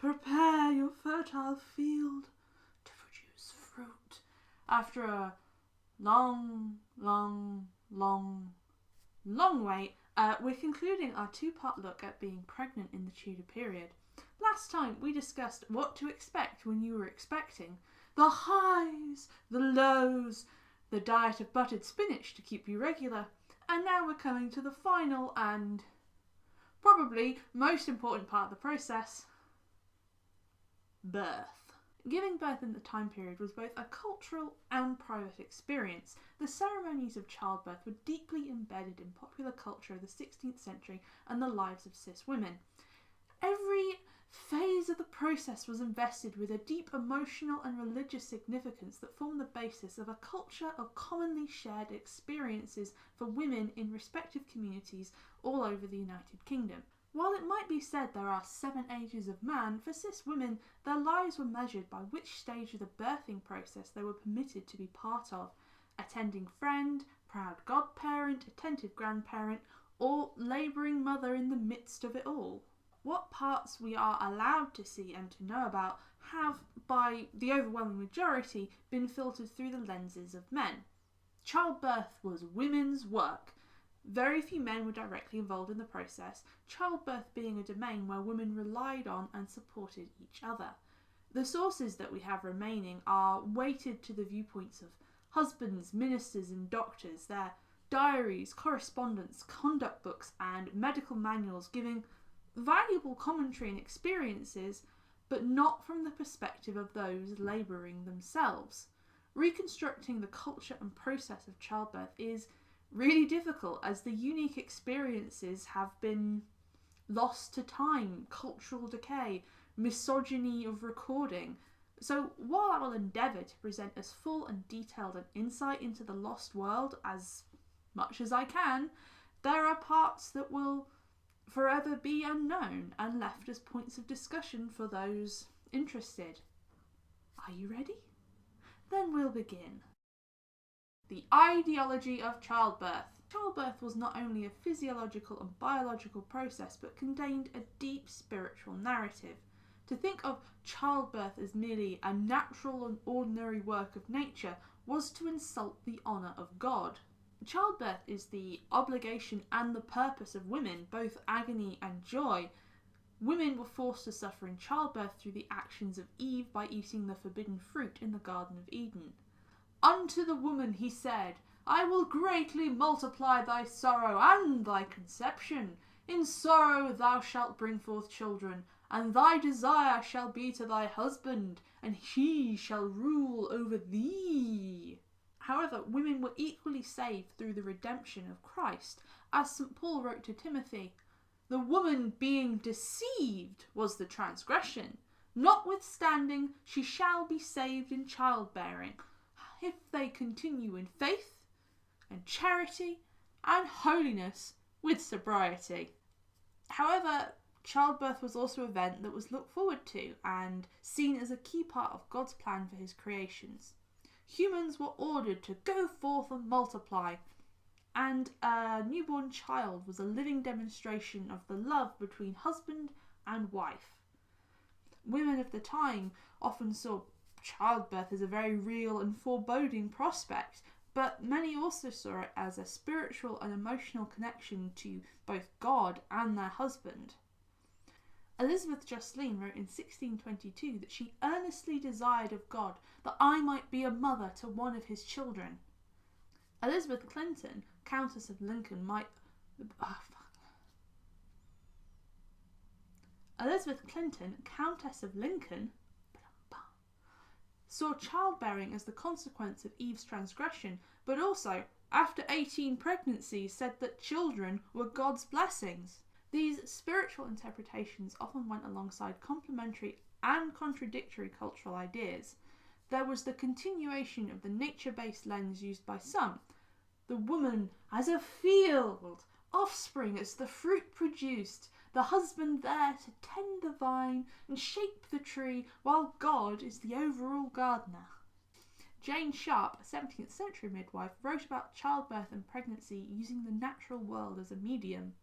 prepare your fertile field to produce fruit. After a long wait, we're concluding our two-part look at being pregnant in the Tudor period. Last time we discussed what to expect when you were expecting. The highs, the lows, the diet of buttered spinach to keep you regular. And now we're coming to the final and probably most important part of the process, birth. Giving birth in the time period was both a cultural and private experience. The ceremonies of childbirth were deeply embedded in popular culture of the 16th century and the lives of cis women. Every phase of the process was invested with a deep emotional and religious significance that formed the basis of a culture of commonly shared experiences for women in respective communities all over the United Kingdom. While it might be said there are 7 ages of man, for cis women, their lives were measured by which stage of the birthing process they were permitted to be part of: attending friend, proud godparent, attentive grandparent, or labouring mother in the midst of it all. What parts we are allowed to see and to know about have, by the overwhelming majority, been filtered through the lenses of men. Childbirth was women's work. Very few men were directly involved in the process, childbirth being a domain where women relied on and supported each other. The sources that we have remaining are weighted to the viewpoints of husbands, ministers and doctors, their diaries, correspondence, conduct books and medical manuals giving valuable commentary and experiences, but not from the perspective of those labouring themselves. Reconstructing the culture and process of childbirth is really difficult, as the unique experiences have been lost to time, cultural decay, misogyny of recording. So while I will endeavour to present as full and detailed an insight into the lost world as much as I can, there are parts that will forever be unknown and left as points of discussion for those interested. Are you ready? Then we'll begin. The ideology of childbirth. Childbirth was not only a physiological and biological process, but contained a deep spiritual narrative. To think of childbirth as merely a natural and ordinary work of nature was to insult the honour of God. Childbirth is the obligation and the purpose of women, both agony and joy. Women were forced to suffer in childbirth through the actions of Eve by eating the forbidden fruit in the Garden of Eden. Unto the woman he said, I will greatly multiply thy sorrow and thy conception. In sorrow thou shalt bring forth children, and thy desire shall be to thy husband, and he shall rule over thee. However, women were equally saved through the redemption of Christ. As St. Paul wrote to Timothy, the woman being deceived was the transgression. Notwithstanding, she shall be saved in childbearing, if they continue in faith and charity and holiness with sobriety. However, childbirth was also an event that was looked forward to and seen as a key part of God's plan for his creations. Humans were ordered to go forth and multiply, and a newborn child was a living demonstration of the love between husband and wife. Women of the time often saw childbirth as a very real and foreboding prospect, but many also saw it as a spiritual and emotional connection to both God and their husband. Elizabeth Jocelyn wrote in 1622 that she earnestly desired of God that I might be a mother to one of his children. Elizabeth Clinton, Countess of Lincoln, saw childbearing as the consequence of Eve's transgression, but also, after 18 pregnancies, said that children were God's blessings. These spiritual interpretations often went alongside complementary and contradictory cultural ideas. There was the continuation of the nature-based lens used by some, the woman as a field, offspring as the fruit produced, the husband there to tend the vine and shape the tree, while God is the overall gardener. Jane Sharp, a 17th century midwife, wrote about childbirth and pregnancy using the natural world as a medium.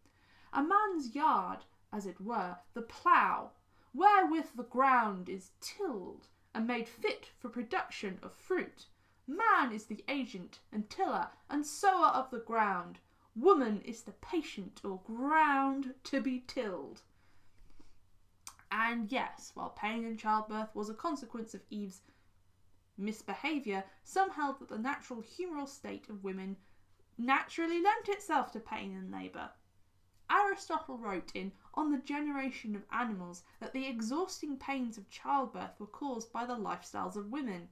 A man's yard, as it were, the plough, wherewith the ground is tilled and made fit for production of fruit. Man is the agent and tiller and sower of the ground. Woman is the patient or ground to be tilled. And yes, while pain in childbirth was a consequence of Eve's misbehaviour, some held that the natural humoral state of women naturally lent itself to pain in labour. Aristotle wrote in On the Generation of Animals that the exhausting pains of childbirth were caused by the lifestyles of women.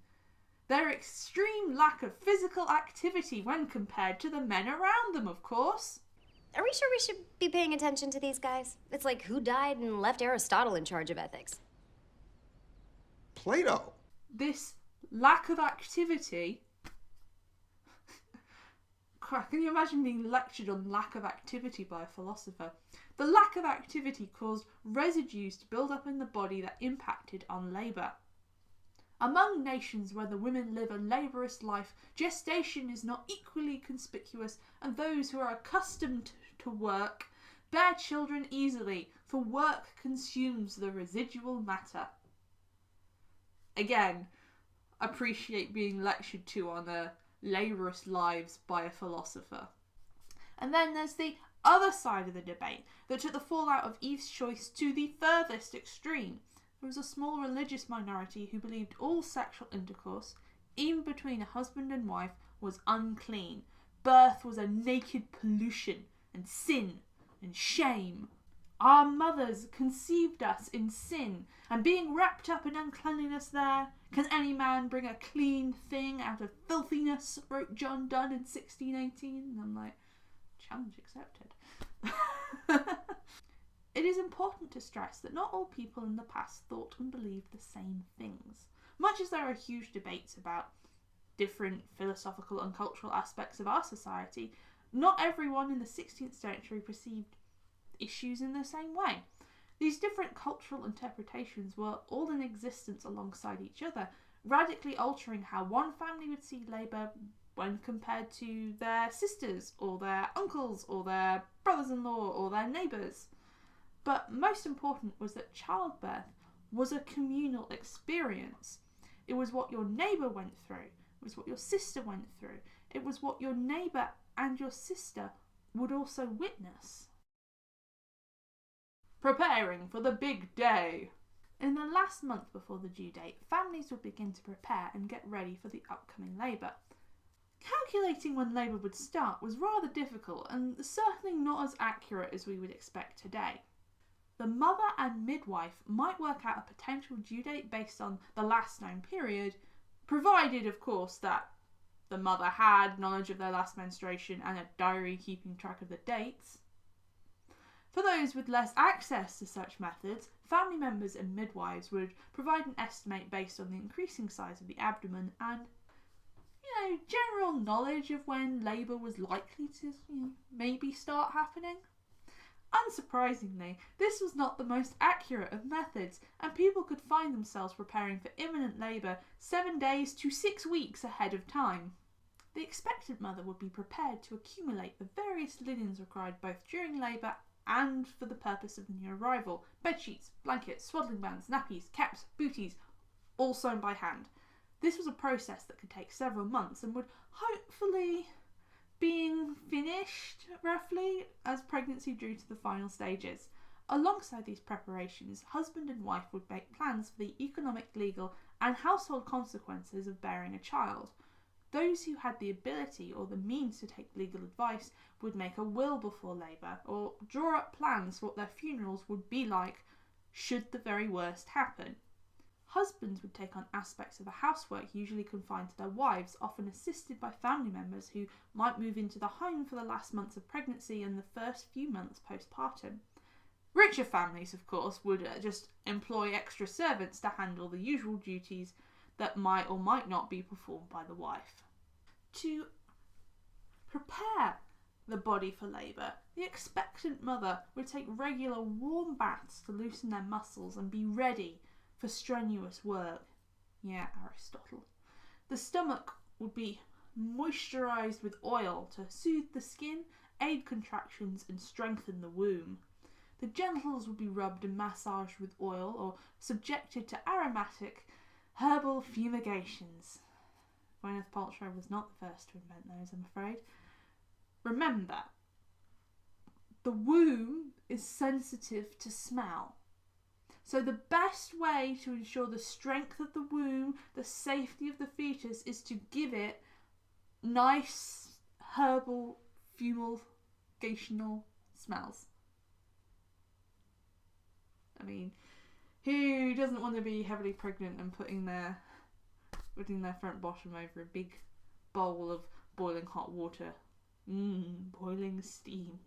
Their extreme lack of physical activity when compared to the men around them, of course. Are we sure we should be paying attention to these guys? It's like who died and left Aristotle in charge of ethics? Plato. This lack of activity... Can you imagine being lectured on lack of activity by a philosopher? The lack of activity caused residues to build up in the body that impacted on labour. Among nations where the women live a laborious life, gestation is not equally conspicuous, and those who are accustomed to work bear children easily, for work consumes the residual matter. Again, appreciate being lectured to on laborious lives by a philosopher. And then there's the other side of the debate that took the fallout of Eve's choice to the furthest extreme. There was a small religious minority who believed all sexual intercourse, even between a husband and wife, was unclean. Birth was a naked pollution and sin and shame. Our mothers conceived us in sin, and being wrapped up in uncleanliness there, can any man bring a clean thing out of filthiness, wrote John Donne in 1618. And I'm like, challenge accepted. It is important to stress that not all people in the past thought and believed the same things. Much as there are huge debates about different philosophical and cultural aspects of our society, not everyone in the 16th century perceived issues in the same way. These different cultural interpretations were all in existence alongside each other, radically altering how one family would see labour when compared to their sisters, or their uncles, or their brothers-in-law, or their neighbours. But most important was that childbirth was a communal experience. It was what your neighbour went through. It was what your sister went through. It was what your neighbour and your sister would also witness. Preparing for the big day. In the last month before the due date, families would begin to prepare and get ready for the upcoming labour. Calculating when labour would start was rather difficult and certainly not as accurate as we would expect today. The mother and midwife might work out a potential due date based on the last known period, provided, of course, that the mother had knowledge of their last menstruation and a diary keeping track of the dates. For those with less access to such methods, family members and midwives would provide an estimate based on the increasing size of the abdomen and, general knowledge of when labour was likely to, maybe start happening. Unsurprisingly, this was not the most accurate of methods, and people could find themselves preparing for imminent labour 7 days to 6 weeks ahead of time. The expectant mother would be prepared to accumulate the various linens required both during labour and for the purpose of the new arrival: bedsheets, blankets, swaddling bands, nappies, caps, booties, all sewn by hand. This was a process that could take several months and would hopefully being finished roughly as pregnancy drew to the final stages. Alongside these preparations, husband and wife would make plans for the economic, legal and household consequences of bearing a child. Those who had the ability or the means to take legal advice would make a will before labour, or draw up plans for what their funerals would be like should the very worst happen. Husbands would take on aspects of the housework usually confined to their wives, often assisted by family members who might move into the home for the last months of pregnancy and the first few months postpartum. Richer families, of course, would just employ extra servants to handle the usual duties that might or might not be performed by the wife. To prepare the body for labour, the expectant mother would take regular warm baths to loosen their muscles and be ready for strenuous work. Yeah, Aristotle. The stomach would be moisturised with oil to soothe the skin, aid contractions and strengthen the womb. The genitals would be rubbed and massaged with oil or subjected to aromatic herbal fumigations. Gwyneth Paltrow was not the first to invent those, I'm afraid. Remember, the womb is sensitive to smell. So the best way to ensure the strength of the womb, the safety of the fetus, is to give it nice herbal fumigational smells. I mean, who doesn't want to be heavily pregnant and putting their front bottom over a big bowl of boiling hot water? Boiling steam.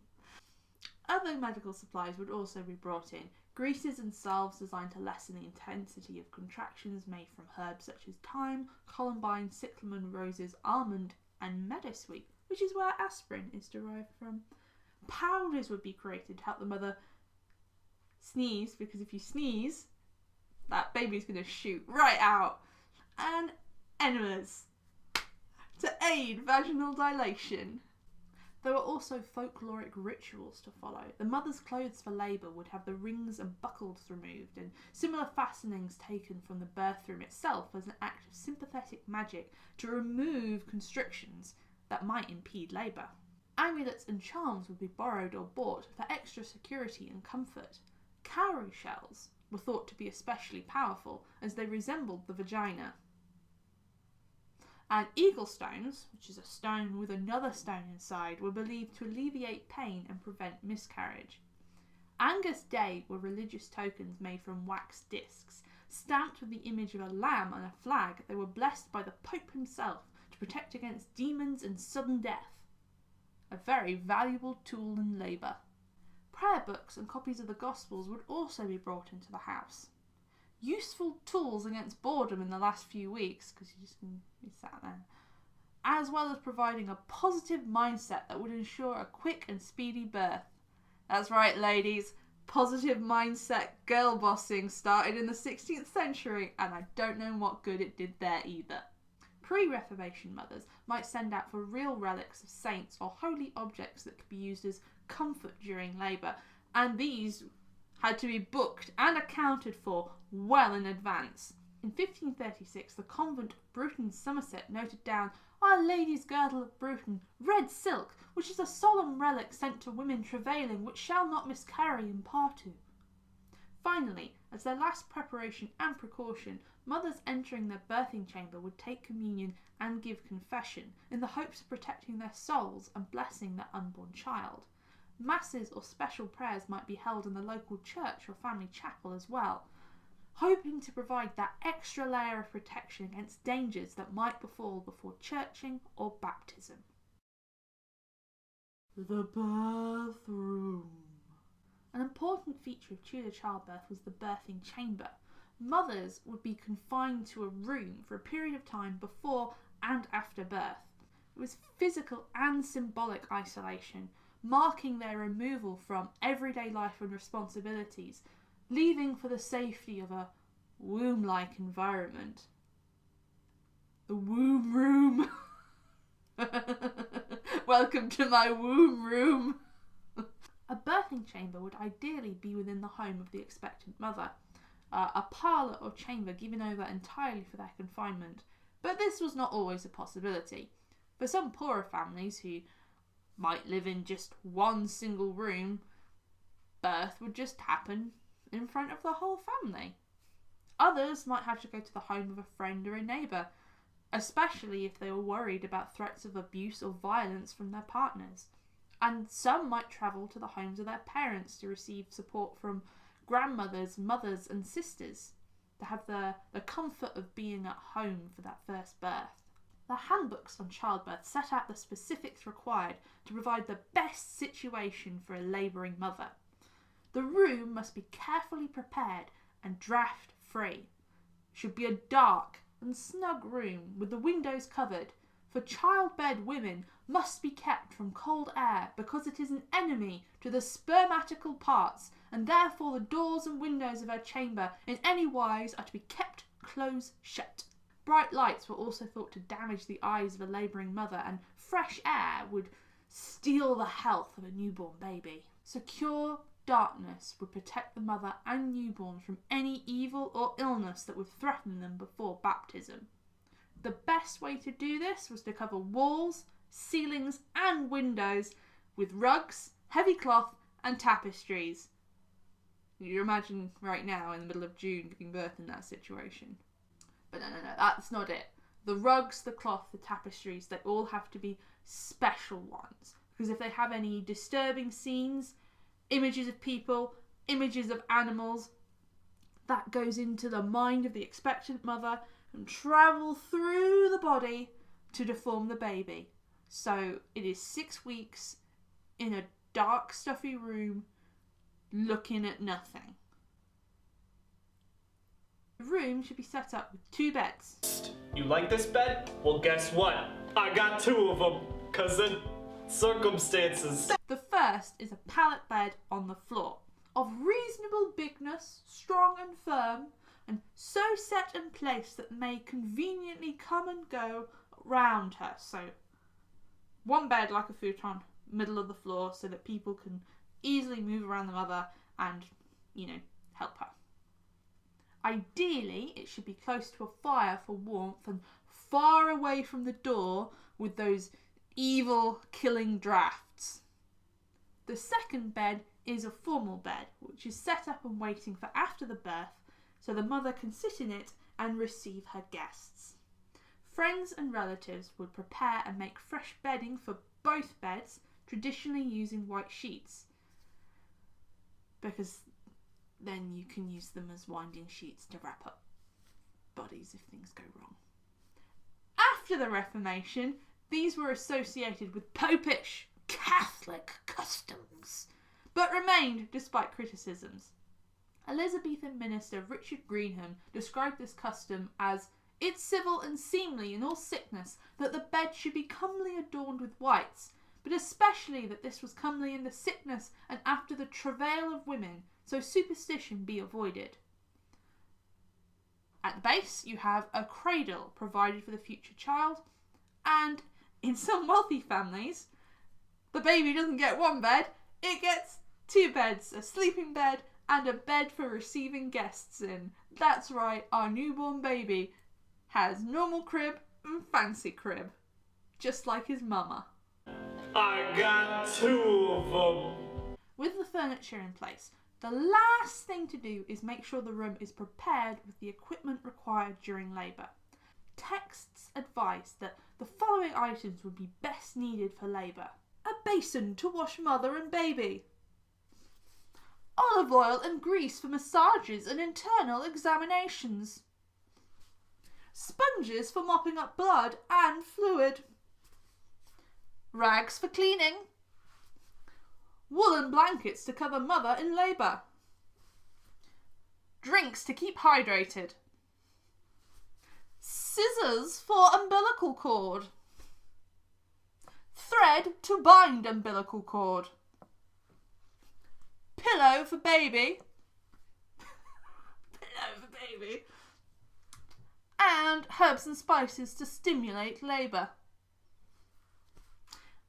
Other medical supplies would also be brought in. Greases and salves designed to lessen the intensity of contractions, made from herbs such as thyme, columbine, cyclamen, roses, almond and meadowsweet, which is where aspirin is derived from. Powders would be created to help the mother sneeze, because if you sneeze, that baby's going to shoot right out. And enemas to aid vaginal dilation. There were also folkloric rituals to follow. The mother's clothes for labour would have the rings and buckles removed, and similar fastenings taken from the birth room itself as an act of sympathetic magic to remove constrictions that might impede labour. Amulets and charms would be borrowed or bought for extra security and comfort. Cowrie shells were thought to be especially powerful as they resembled the vagina. And eagle stones, which is a stone with another stone inside, were believed to alleviate pain and prevent miscarriage. Angus Day were religious tokens made from wax discs. Stamped with the image of a lamb and a flag, they were blessed by the Pope himself to protect against demons and sudden death. A very valuable tool in labour. Prayer books and copies of the Gospels would also be brought into the house. Useful tools against boredom in the last few weeks, because you just can be sat there, as well as providing a positive mindset that would ensure a quick and speedy birth. That's right, ladies, positive mindset girl bossing started in the 16th century, and I don't know what good it did there either. Pre-Reformation mothers might send out for real relics of saints or holy objects that could be used as comfort during labour, and these had to be booked and accounted for well in advance. In 1536, the convent of Bruton, Somerset, noted down Our Lady's girdle of Bruton, red silk, which is a solemn relic sent to women travailing, which shall not miscarry in partu. Finally, as their last preparation and precaution, mothers entering their birthing chamber would take communion and give confession, in the hopes of protecting their souls and blessing their unborn child. Masses or special prayers might be held in the local church or family chapel as well, hoping to provide that extra layer of protection against dangers that might befall before churching or baptism. The birth room. An important feature of Tudor childbirth was the birthing chamber. Mothers would be confined to a room for a period of time before and after birth. It was physical and symbolic isolation, marking their removal from everyday life and responsibilities, leaving for the safety of a womb-like environment. The womb room. Welcome to my womb room. A birthing chamber would ideally be within the home of the expectant mother, a parlour or chamber given over entirely for their confinement, but this was not always a possibility. For some poorer families who might live in just one single room, birth would just happen in front of the whole family. Others might have to go to the home of a friend or a neighbour, especially if they were worried about threats of abuse or violence from their partners. And some might travel to the homes of their parents to receive support from grandmothers, mothers and sisters, to have the comfort of being at home for that first birth. The handbooks on childbirth set out the specifics required to provide the best situation for a labouring mother. The room must be carefully prepared and draught-free. It should be a dark and snug room with the windows covered, for childbed women must be kept from cold air because it is an enemy to the spermatical parts, and therefore the doors and windows of her chamber in any wise are to be kept close shut. Bright lights were also thought to damage the eyes of a labouring mother, and fresh air would steal the health of a newborn baby. Secure darkness would protect the mother and newborn from any evil or illness that would threaten them before baptism. The best way to do this was to cover walls, ceilings and windows with rugs, heavy cloth and tapestries. You imagine right now in the middle of June giving birth in that situation. But no, that's not it. The rugs, the cloth, the tapestries, they all have to be special ones. Because if they have any disturbing scenes, images of people, images of animals, that goes into the mind of the expectant mother and travel through the body to deform the baby. So it is 6 weeks in a dark, stuffy room looking at nothing. The room should be set up with 2 beds. You like this bed? Well, guess what? I got 2 of them, 'cause of circumstances. The first is a pallet bed on the floor, of reasonable bigness, strong and firm, and so set in place that may conveniently come and go round her. So, one bed like a futon, middle of the floor, so that people can easily move around the mother and, help her. Ideally, it should be close to a fire for warmth and far away from the door with those evil killing drafts. The second bed is a formal bed, which is set up and waiting for after the birth, so the mother can sit in it and receive her guests. Friends and relatives would prepare and make fresh bedding for both beds, traditionally using white sheets, because then you can use them as winding sheets to wrap up bodies if things go wrong. After the Reformation, these were associated with popish, Catholic customs, but remained despite criticisms. Elizabethan minister Richard Greenham described this custom as "it's civil and seemly in all sickness that the bed should be comely adorned with whites, but especially that this was comely in the sickness and after the travail of women, so superstition be avoided." At the base you have a cradle provided for the future child, and in some wealthy families the baby doesn't get 1 bed, it gets 2 beds, a sleeping bed and a bed for receiving guests in. That's right, our newborn baby has normal crib and fancy crib, just like his mama. I got 2 of them. With the furniture in place, the last thing to do is make sure the room is prepared with the equipment required during labour. Texts advise that the following items would be best needed for labour: a basin to wash mother and baby, olive oil and grease for massages and internal examinations, sponges for mopping up blood and fluid, rags for cleaning, woolen blankets to cover mother in labour, drinks to keep hydrated, scissors for umbilical cord, thread to bind umbilical cord, pillow for baby, and herbs and spices to stimulate labour.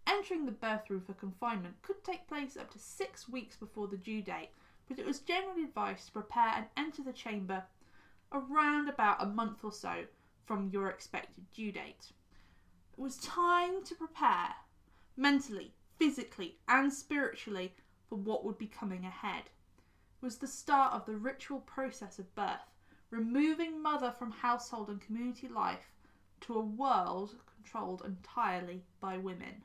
Entering the birth room for confinement could take place up to 6 weeks before the due date, but it was generally advised to prepare and enter the chamber around about a month or so from your expected due date. It was time to prepare, mentally, physically and spiritually, for what would be coming ahead. It was the start of the ritual process of birth, removing mother from household and community life to a world controlled entirely by women.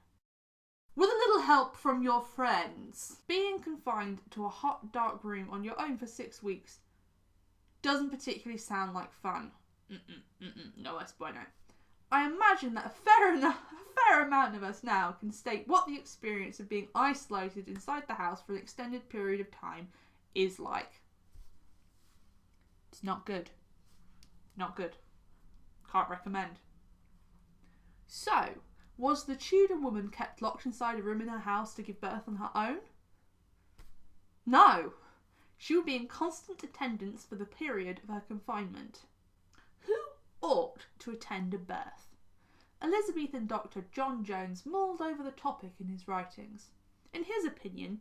With a little help from your friends. Being confined to a hot, dark room on your own for 6 weeks doesn't particularly sound like fun. No es bueno. I imagine that a fair amount of us now can state what the experience of being isolated inside the house for an extended period of time is like. It's not good. Not good. Can't recommend. So, was the Tudor woman kept locked inside a room in her house to give birth on her own? No. She would be in constant attendance for the period of her confinement. Who ought to attend a birth? Elizabethan doctor John Jones mulled over the topic in his writings. In his opinion,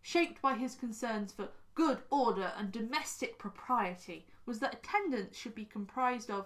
shaped by his concerns for good order and domestic propriety, was that attendants should be comprised of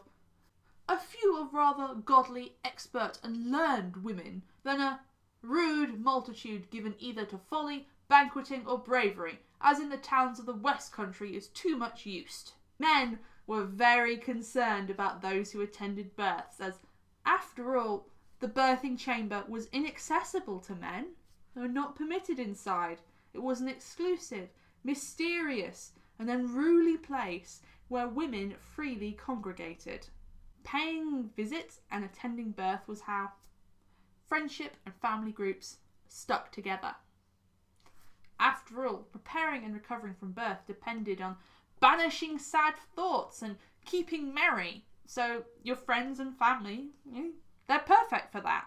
a few of rather godly, expert and learned women than a rude multitude given either to folly, banqueting or bravery, as in the towns of the West Country is too much used. Men were very concerned about those who attended births, as, after all, the birthing chamber was inaccessible to men. They were not permitted inside. It was an exclusive, mysterious and unruly place where women freely congregated. Paying visits and attending birth was how friendship and family groups stuck together. After all, preparing and recovering from birth depended on banishing sad thoughts and keeping merry. So your friends and family, they're perfect for that.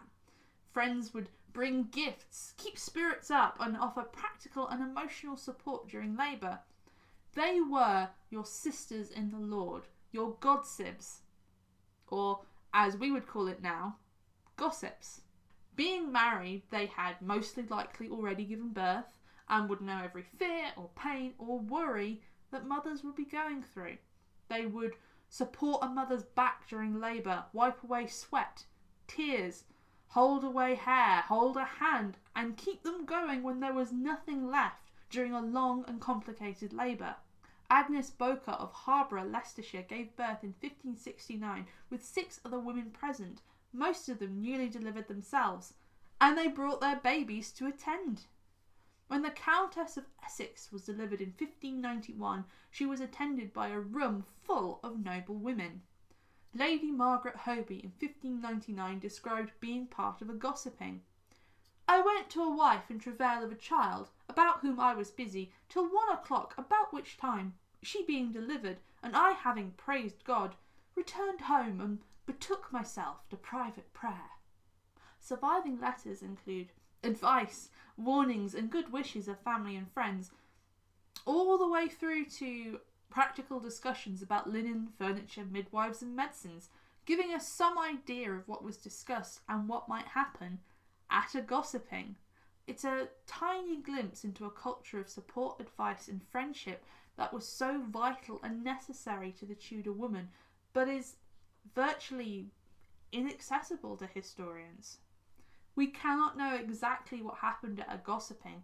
Friends would bring gifts, keep spirits up, and offer practical and emotional support during labour. They were your sisters in the Lord, your godsibs, or, as we would call it now, gossips. Being married, they had mostly likely already given birth and would know every fear or pain or worry that mothers would be going through. They would support a mother's back during labour, wipe away sweat, tears, hold away hair, hold a hand, and keep them going when there was nothing left during a long and complicated labour. Agnes Boker of Harborough, Leicestershire, gave birth in 1569 with 6 other women present, most of them newly delivered themselves, and they brought their babies to attend. When the Countess of Essex was delivered in 1591, she was attended by a room full of noble women. Lady Margaret Hoby in 1599 described being part of a gossiping. I went to a wife in travail of a child, about whom I was busy, till 1 o'clock, about which time, she being delivered, and I having praised God, returned home and betook myself to private prayer. Surviving letters include advice, warnings and good wishes of family and friends, all the way through to practical discussions about linen, furniture, midwives and medicines, giving us some idea of what was discussed and what might happen at a gossiping. It's a tiny glimpse into a culture of support, advice and friendship that was so vital and necessary to the Tudor woman, but is virtually inaccessible to historians. We cannot know exactly what happened at a gossiping,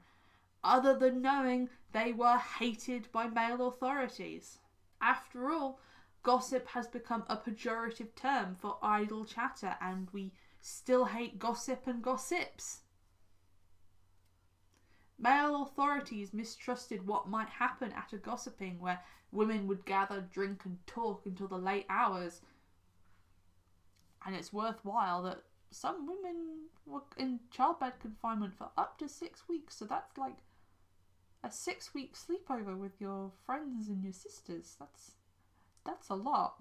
other than knowing they were hated by male authorities. After all, gossip has become a pejorative term for idle chatter, and we still hate gossip and gossips. Male authorities mistrusted what might happen at a gossiping where women would gather, drink and talk until the late hours. And it's worthwhile that some women were in childbed confinement for up to 6 weeks, so that's like a 6-week sleepover with your friends and your sisters. That's a lot.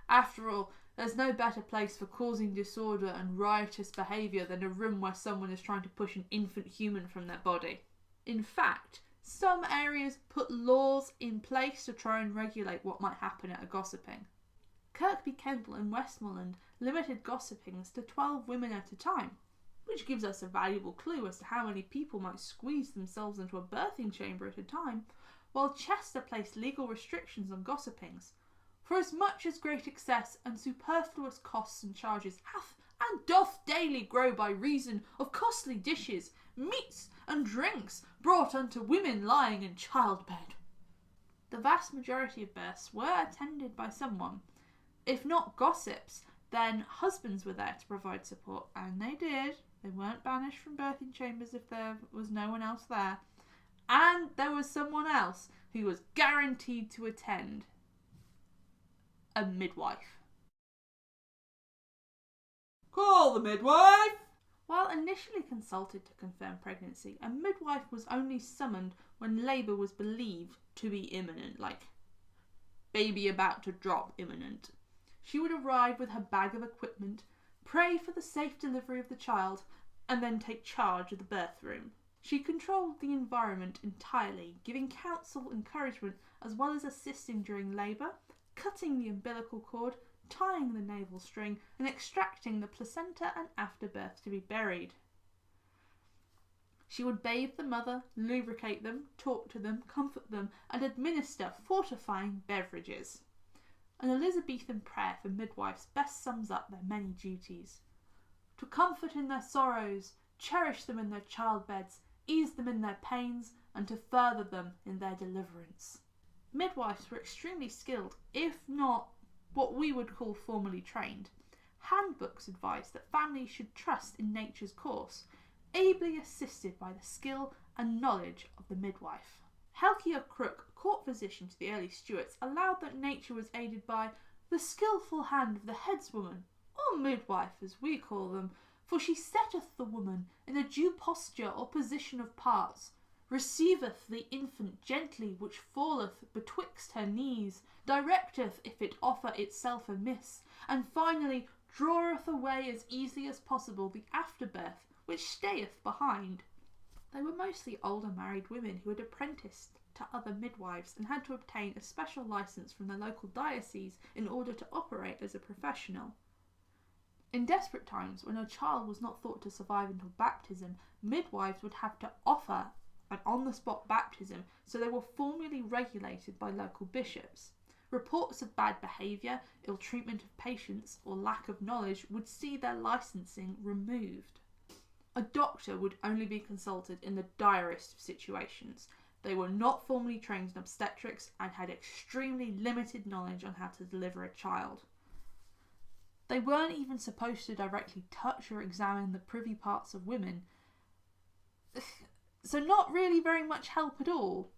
After all, there's no better place for causing disorder and riotous behaviour than a room where someone is trying to push an infant human from their body. In fact, some areas put laws in place to try and regulate what might happen at a gossiping. Kirkby Kendall in Westmoreland limited gossipings to 12 women at a time, which gives us a valuable clue as to how many people might squeeze themselves into a birthing chamber at a time, while Chester placed legal restrictions on gossipings. For as much as great excess and superfluous costs and charges hath and doth daily grow by reason of costly dishes, meats and drinks brought unto women lying in childbed. The vast majority of births were attended by someone. If not gossips, then husbands were there to provide support, and they did. They weren't banished from birthing chambers if there was no one else there. And there was someone else who was guaranteed to attend. A midwife. Call the midwife! While initially consulted to confirm pregnancy, a midwife was only summoned when labour was believed to be imminent, like baby about to drop imminent. She would arrive with her bag of equipment, pray for the safe delivery of the child, and then take charge of the birth room. She controlled the environment entirely, giving counsel, encouragement, as well as assisting during labour, cutting the umbilical cord, tying the navel string, and extracting the placenta and afterbirth to be buried. She would bathe the mother, lubricate them, talk to them, comfort them, and administer fortifying beverages. An Elizabethan prayer for midwives best sums up their many duties. To comfort in their sorrows, cherish them in their childbeds, ease them in their pains, and to further them in their deliverance. Midwives were extremely skilled, if not what we would call formally trained. Handbooks advised that families should trust in nature's course, ably assisted by the skill and knowledge of the midwife. Helkiah Crook, court physician to the early Stuarts, allowed that nature was aided by the skilful hand of the headswoman, or midwife as we call them, for she setteth the woman in a due posture or position of parts, receiveth the infant gently which falleth betwixt her knees, directeth if it offer itself amiss, and finally draweth away as easily as possible the afterbirth which stayeth behind. They were mostly older married women who had apprenticed to other midwives and had to obtain a special licence from their local diocese in order to operate as a professional. In desperate times, when a child was not thought to survive until baptism, midwives would have to offer an on-the-spot baptism, so they were formally regulated by local bishops. Reports of bad behaviour, ill treatment of patients, or lack of knowledge would see their licensing removed. A doctor would only be consulted in the direst of situations. They were not formally trained in obstetrics and had extremely limited knowledge on how to deliver a child. They weren't even supposed to directly touch or examine the privy parts of women, so not really very much help at all.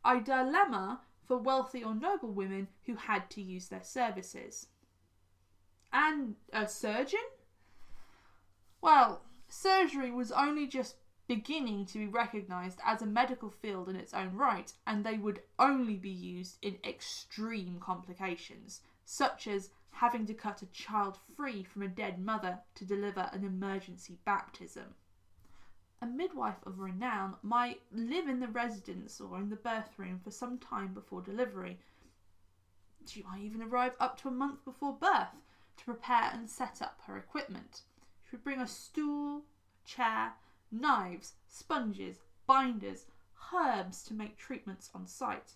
A dilemma for wealthy or noble women who had to use their services. And a surgeon? Well, surgery was only just beginning to be recognised as a medical field in its own right, and they would only be used in extreme complications, such as having to cut a child free from a dead mother to deliver an emergency baptism. A midwife of renown might live in the residence or in the birth room for some time before delivery. She might even arrive up to a month before birth to prepare and set up her equipment. She would bring a stool, chair, knives, sponges, binders, herbs to make treatments on site.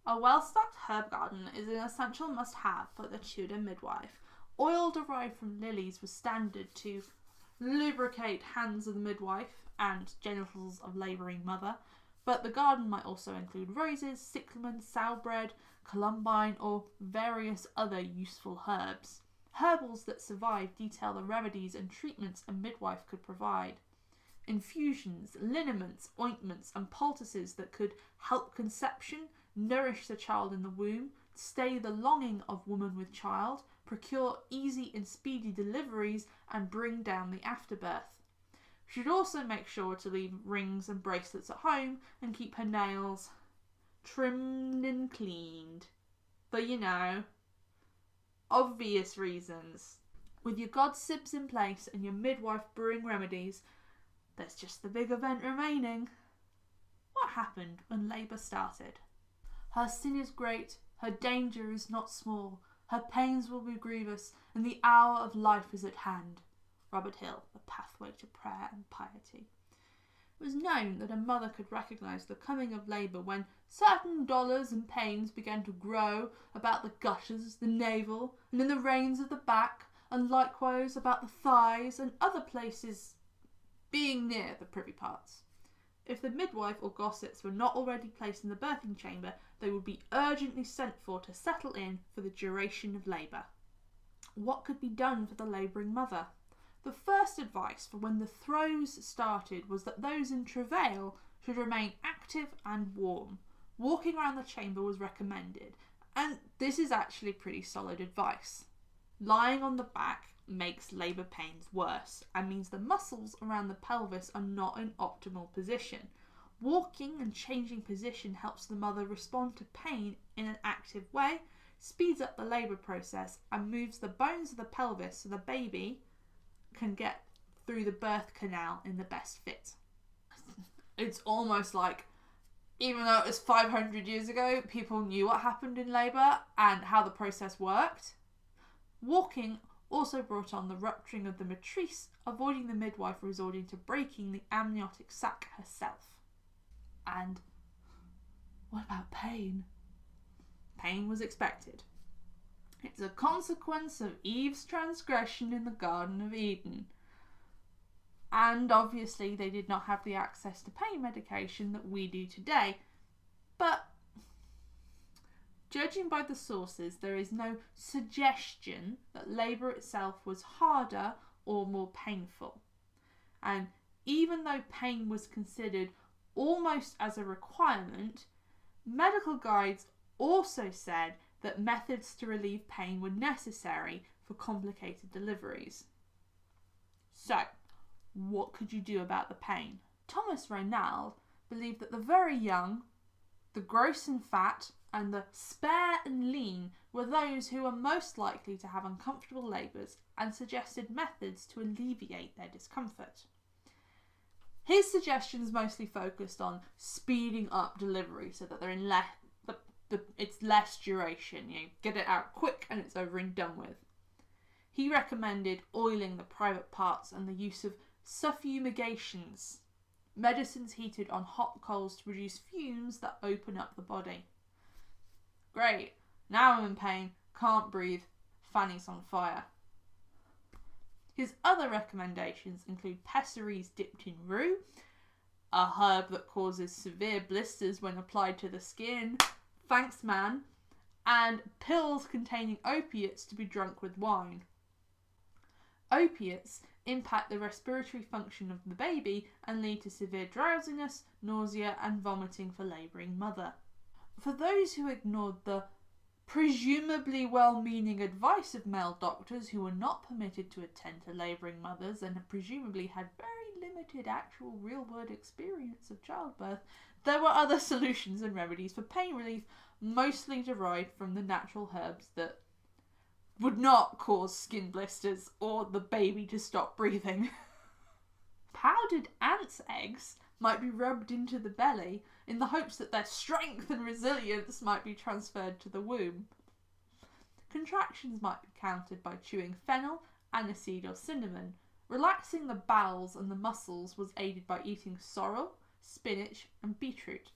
A well-stocked herb garden is an essential must-have for the Tudor midwife. Oil derived from lilies was standard to lubricate hands of the midwife and genitals of labouring mother, but the garden might also include roses, cyclamen, sauerbraten, columbine, or various other useful herbs. Herbals that survive detail the remedies and treatments a midwife could provide. Infusions, liniments, ointments, and poultices that could help conception, nourish the child in the womb, stay the longing of woman with child, procure easy and speedy deliveries, and bring down the afterbirth. She should also make sure to leave rings and bracelets at home and keep her nails trimmed and cleaned. For, obvious reasons. With your godsibs in place and your midwife brewing remedies, there's just the big event remaining. What happened when labour started? Her sin is great, her danger is not small, her pains will be grievous, and the hour of life is at hand. Robert Hill, The Pathway to Prayer and Piety. It was known that a mother could recognise the coming of labour when certain dolours and pains began to grow about the gutters, the navel, and in the reins of the back, and likewise about the thighs and other places being near the privy parts. If the midwife or gossets were not already placed in the birthing chamber, they would be urgently sent for to settle in for the duration of labour. What could be done for the labouring mother? The first advice for when the throes started was that those in travail should remain active and warm. Walking around the chamber was recommended, and this is actually pretty solid advice. Lying on the back makes labour pains worse and means the muscles around the pelvis are not in optimal position. Walking and changing position helps the mother respond to pain in an active way, speeds up the labour process, and moves the bones of the pelvis so the baby can get through the birth canal in the best fit. It's almost like, even though it was 500 years ago, people knew what happened in labour and how the process worked. Walking also brought on the rupturing of the matrice, avoiding the midwife resorting to breaking the amniotic sac herself. And what about pain? Pain was expected. It's a consequence of Eve's transgression in the Garden of Eden. And obviously they did not have the access to pain medication that we do today. But judging by the sources, there is no suggestion that labour itself was harder or more painful. And even though pain was considered almost as a requirement, medical guides also said that methods to relieve pain were necessary for complicated deliveries. So, what could you do about the pain? Thomas Reynald believed that the very young, the gross and fat, and the spare and lean were those who were most likely to have uncomfortable labours, and suggested methods to alleviate their discomfort. His suggestions mostly focused on speeding up delivery so that they're in it's less duration, get it out quick and it's over and done with. He recommended oiling the private parts and the use of suffumigations, medicines heated on hot coals to produce fumes that open up the body. Great, now I'm in pain, can't breathe, fanny's on fire. His other recommendations include pessaries dipped in rue, a herb that causes severe blisters when applied to the skin, thanks man, and pills containing opiates to be drunk with wine. Opiates impact the respiratory function of the baby and lead to severe drowsiness, nausea, and vomiting for labouring mother. For those who ignored the presumably well-meaning advice of male doctors who were not permitted to attend to labouring mothers and presumably had very limited actual real-world experience of childbirth, there were other solutions and remedies for pain relief, mostly derived from the natural herbs that would not cause skin blisters or the baby to stop breathing. Powdered ants' eggs might be rubbed into the belly in the hopes that their strength and resilience might be transferred to the womb. Contractions might be countered by chewing fennel, aniseed or cinnamon. Relaxing the bowels and the muscles was aided by eating sorrel, spinach and beetroot.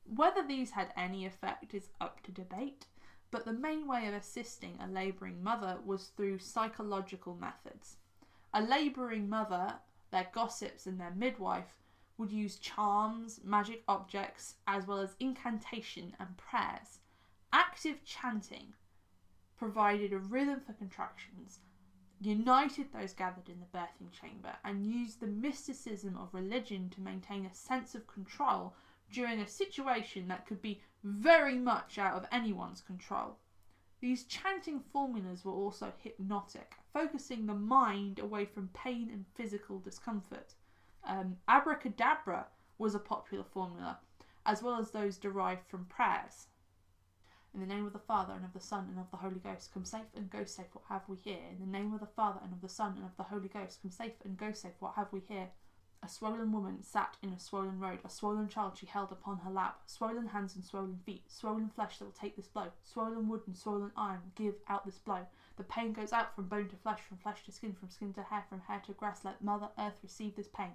Whether these had any effect is up to debate, but the main way of assisting a labouring mother was through psychological methods. A labouring mother, their gossips and their midwife would use charms, magic objects, as well as incantation and prayers. Active chanting provided a rhythm for contractions, united those gathered in the birthing chamber, and used the mysticism of religion to maintain a sense of control during a situation that could be very much out of anyone's control. These chanting formulas were also hypnotic, focusing the mind away from pain and physical discomfort. Abracadabra was a popular formula, as well as those derived from prayers. In the name of the Father, and of the Son, and of the Holy Ghost, come safe and go safe, what have we here? In the name of the Father, and of the Son, and of the Holy Ghost, come safe and go safe, what have we here? A swollen woman sat in a swollen road, a swollen child she held upon her lap, swollen hands and swollen feet, swollen flesh that will take this blow, swollen wood and swollen iron will give out this blow. The pain goes out from bone to flesh, from flesh to skin, from skin to hair, from hair to grass. Let Mother Earth receive this pain.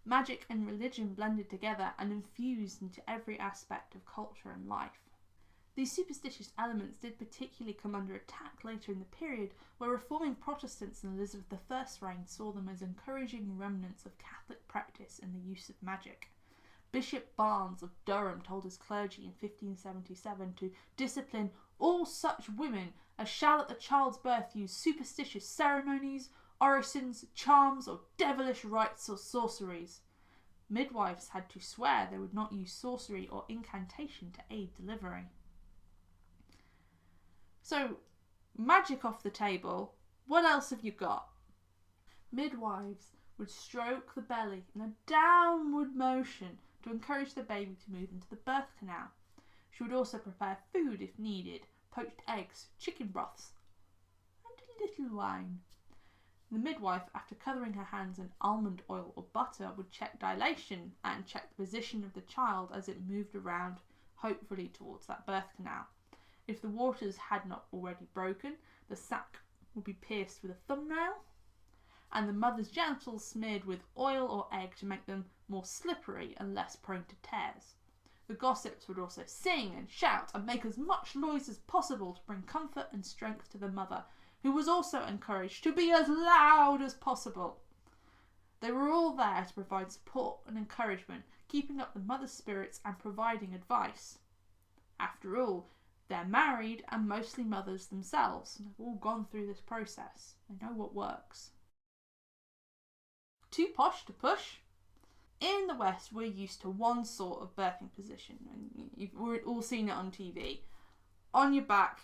Magic and religion blended together and infused into every aspect of culture and life. These superstitious elements did particularly come under attack later in the period, where reforming Protestants in Elizabeth I's reign saw them as encouraging remnants of Catholic practice and the use of magic. Bishop Barnes of Durham told his clergy in 1577 to discipline all such women as shall at the child's birth use superstitious ceremonies, orisons, charms, or devilish rites or sorceries. Midwives had to swear they would not use sorcery or incantation to aid delivery. So, magic off the table, what else have you got? Midwives would stroke the belly in a downward motion to encourage the baby to move into the birth canal. She would also prepare food if needed, poached eggs, chicken broths, and a little wine. The midwife, after covering her hands in almond oil or butter, would check dilation and check the position of the child as it moved around, hopefully towards that birth canal. If the waters had not already broken, the sac would be pierced with a thumbnail, and the mother's genitals smeared with oil or egg to make them more slippery and less prone to tears. The gossips would also sing and shout and make as much noise as possible to bring comfort and strength to the mother, who was also encouraged to be as loud as possible. They were all there to provide support and encouragement, keeping up the mother's spirits and providing advice. After all, they're married and mostly mothers themselves, and they've all gone through this process. They know what works. Too posh to push? In the West, we're used to one sort of birthing position, and you've all seen it on TV. On your back,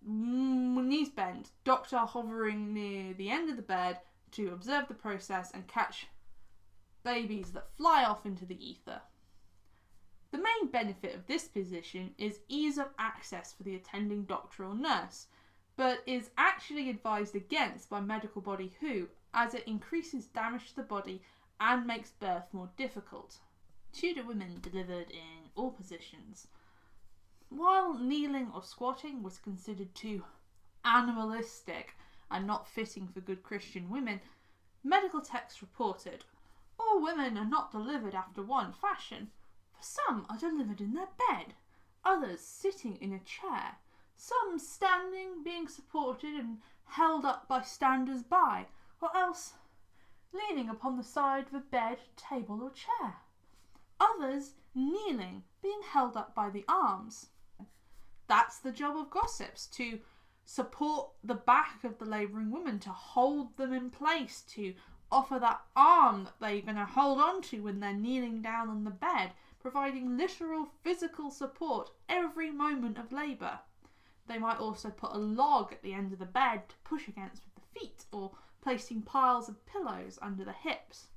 knees bent, doctor hovering near the end of the bed to observe the process and catch babies that fly off into the ether. The main benefit of this position is ease of access for the attending doctor or nurse, but is actually advised against by medical body WHO, as it increases damage to the body and makes birth more difficult. Tudor women delivered in all positions. While kneeling or squatting was considered too animalistic and not fitting for good Christian women, medical texts reported, "All women are not delivered after one fashion, for some are delivered in their bed, others sitting in a chair, some standing, being supported and held up by standers by, or else leaning upon the side of a bed, table or chair. Others kneeling, being held up by the arms." That's the job of gossips, to support the back of the labouring woman, to hold them in place, to offer that arm that they're going to hold on to when they're kneeling down on the bed, providing literal physical support every moment of labour. They might also put a log at the end of the bed to push against with the feet, or placing piles of pillows under the hips.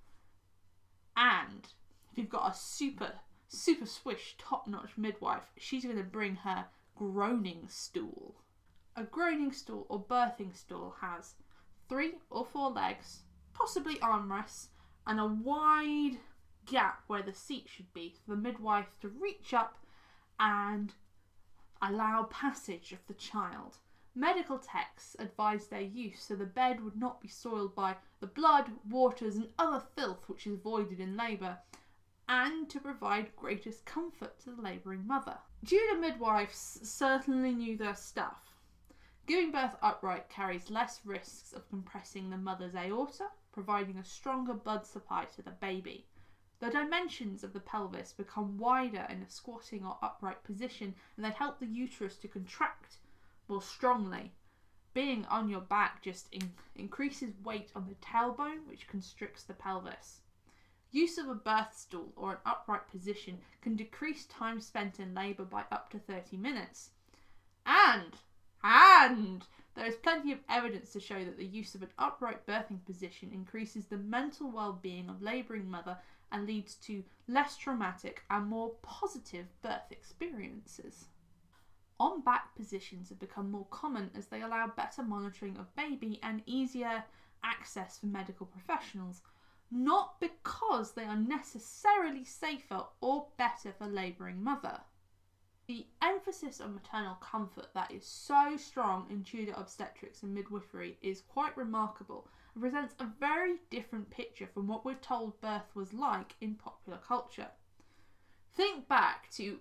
And if you've got a super swish, top-notch midwife, she's going to bring her groaning stool. A groaning stool or birthing stool has 3 or 4 legs, possibly armrests, and a wide gap where the seat should be for the midwife to reach up and allow passage of the child. Medical texts advise their use so the bed would not be soiled by the blood, waters and other filth which is voided in labour, and to provide greatest comfort to the labouring mother. Tudor midwives certainly knew their stuff. Giving birth upright carries less risks of compressing the mother's aorta, providing a stronger blood supply to the baby. The dimensions of the pelvis become wider in a squatting or upright position, and they help the uterus to contract more strongly. Being on your back just increases weight on the tailbone, which constricts the pelvis. Use of a birth stool or an upright position can decrease time spent in labour by up to 30 minutes. And there is plenty of evidence to show that the use of an upright birthing position increases the mental well-being of labouring mother and leads to less traumatic and more positive birth experiences. On-back positions have become more common as they allow better monitoring of baby and easier access for medical professionals, not because they are necessarily safer or better for labouring mother. The emphasis on maternal comfort that is so strong in Tudor obstetrics and midwifery is quite remarkable and presents a very different picture from what we're told birth was like in popular culture. Think back to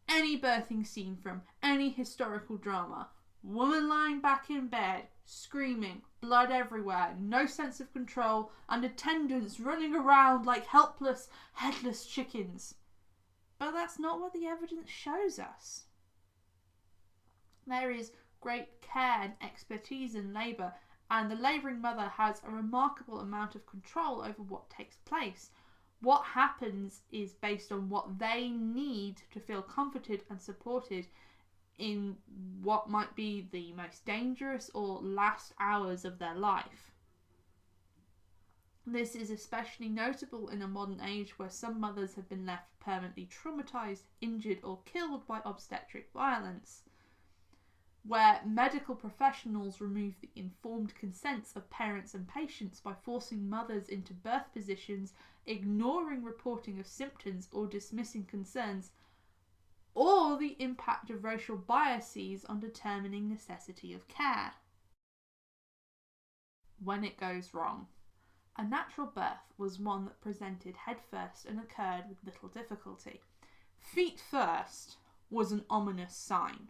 any birthing scene from any historical drama. Woman lying back in bed, screaming, blood everywhere, no sense of control, and attendants running around like helpless, headless chickens. But that's not what the evidence shows us. There is great care and expertise in labour, and the labouring mother has a remarkable amount of control over what takes place. What happens is based on what they need to feel comforted and supported in what might be the most dangerous or last hours of their life. This is especially notable in a modern age where some mothers have been left permanently traumatised, injured or killed by obstetric violence, where medical professionals remove the informed consents of parents and patients by forcing mothers into birth positions, ignoring reporting of symptoms or dismissing concerns. or the impact of racial biases on determining necessity of care. When it goes wrong. A natural birth was one that presented head first and occurred with little difficulty. Feet first was an ominous sign.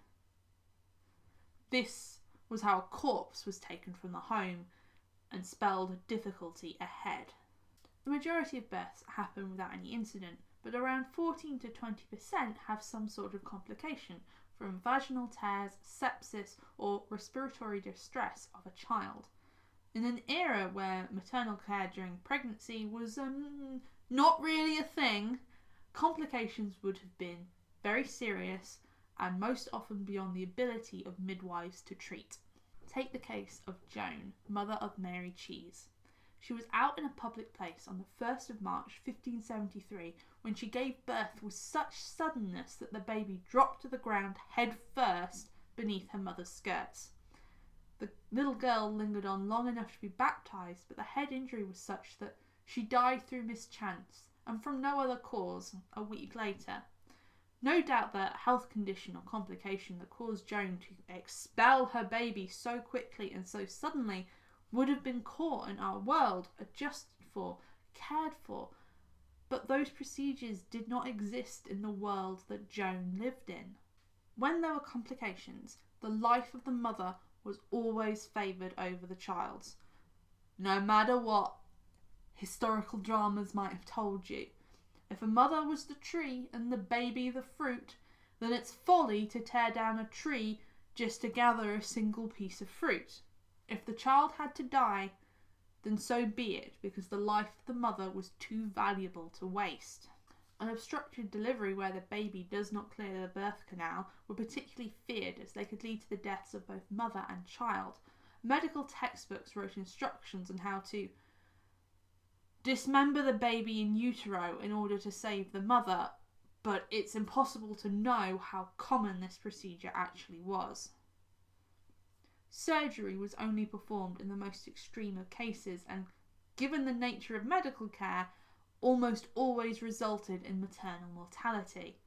This was how a corpse was taken from the home and spelled difficulty ahead. The majority of births happen without any incident, but around 14 to 20% have some sort of complication, from vaginal tears, sepsis, or respiratory distress of a child. In an era where maternal care during pregnancy was not really a thing, complications would have been very serious and most often beyond the ability of midwives to treat. Take the case of Joan, mother of Mary Cheese. She was out in a public place on the 1st of March 1573 when she gave birth with such suddenness that the baby dropped to the ground head first beneath her mother's skirts. The little girl lingered on long enough to be baptised, but the head injury was such that she died through mischance and from no other cause a week later. No doubt that health condition or complication that caused Joan to expel her baby so quickly and so suddenly would have been caught in our world, adjusted for, cared for, but those procedures did not exist in the world that Joan lived in. When there were complications, the life of the mother was always favoured over the child's. No matter what historical dramas might have told you, if a mother was the tree and the baby the fruit, then it's folly to tear down a tree just to gather a single piece of fruit. If the child had to die, then so be it, because the life of the mother was too valuable to waste. An obstructed delivery where the baby does not clear the birth canal were particularly feared, as they could lead to the deaths of both mother and child. Medical textbooks wrote instructions on how to dismember the baby in utero in order to save the mother, but it's impossible to know how common this procedure actually was. Surgery was only performed in the most extreme of cases, and given the nature of medical care, almost always resulted in maternal mortality.